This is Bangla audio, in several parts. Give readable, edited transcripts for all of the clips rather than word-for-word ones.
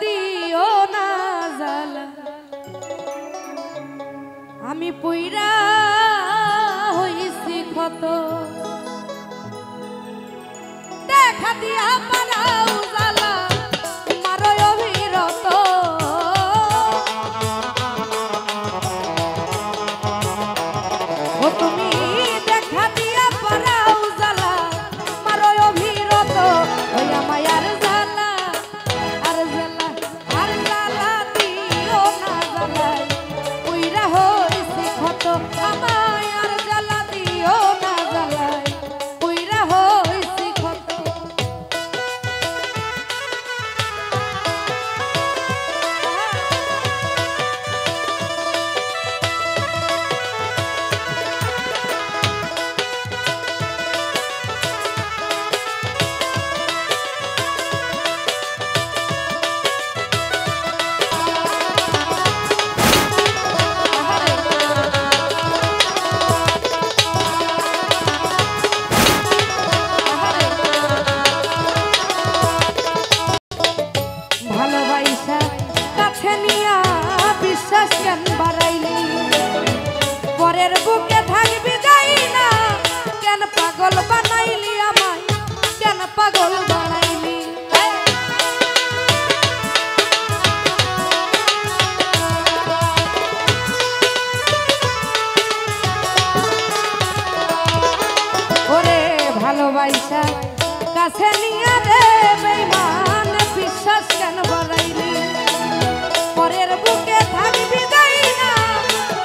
দিও না জ্বালা আমি পুইরা হইছি ক্ষত দেখা দিয়া পারাও জ্বালা মারো অবিরত ও তুমি দেখা দিয়া পারাও জ্বালা মারো অবিরত ওই আমায় আর জ্বালা আর জ্বালা আর জ্বালা দিও না জ্বালাই পুইরা হইছি ক্ষত আমায় আর জ্বালা দিও না জ্বালাই পুইরা হইছি ক্ষত পরের বুকে থাকবি যাই না কেন পাগল বানাইলি আমায় কেন পাগল বানাইলি ওরে ভালোবাসা কাছে নিয়ে রে বেঈমান বিশ্বাস কেন বানাইলি পরের বুকে থাকবি যাই না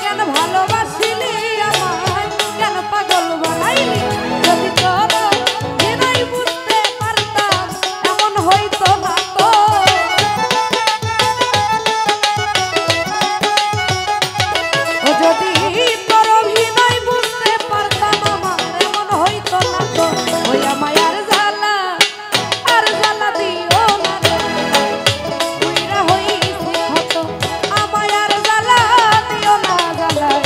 কেন ভালোবাসিলি আমায় কেন পাগল বানাইলি যদি তোর হৃদয় বুঝতে পারতাম এমন হইতো না তো ও যদি তোর অভিনয় বুঝতে পারতাম আমার এমন হইতো না তো ওই আমায় আর জ্বালা দিও না পুইরা হইছি ক্ষত আমায় আর জ্বালা দিও না জ্বালাই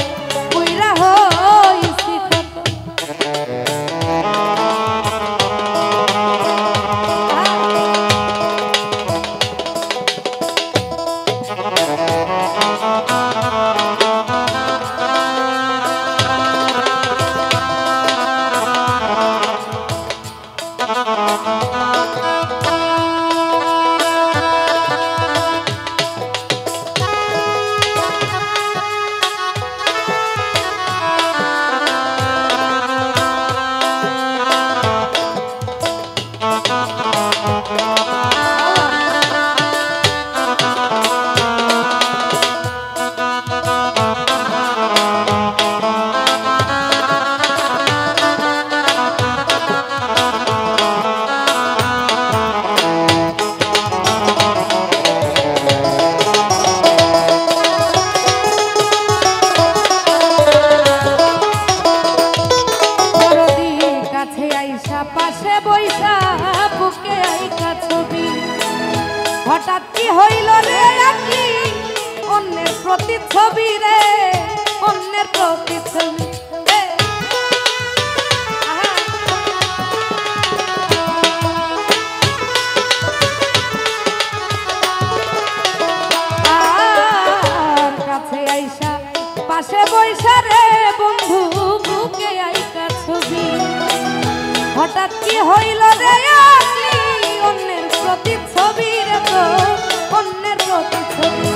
পুইরা হইছি ক্ষত পাশে বইসা বুকে আইকা ছবি হঠাৎ কি হইল রে আকি অন্যের প্রতিচ্ছবি রে অন্যের প্রতিচ্ছবি আর কাছে আইসা পাশে বইসা রে বন্ধু বুকে আইকা ছবি হঠাৎ কি হইল রে আকি অন্যের প্রতিচ্ছবি রে তো অন্যের প্রতিচ্ছবি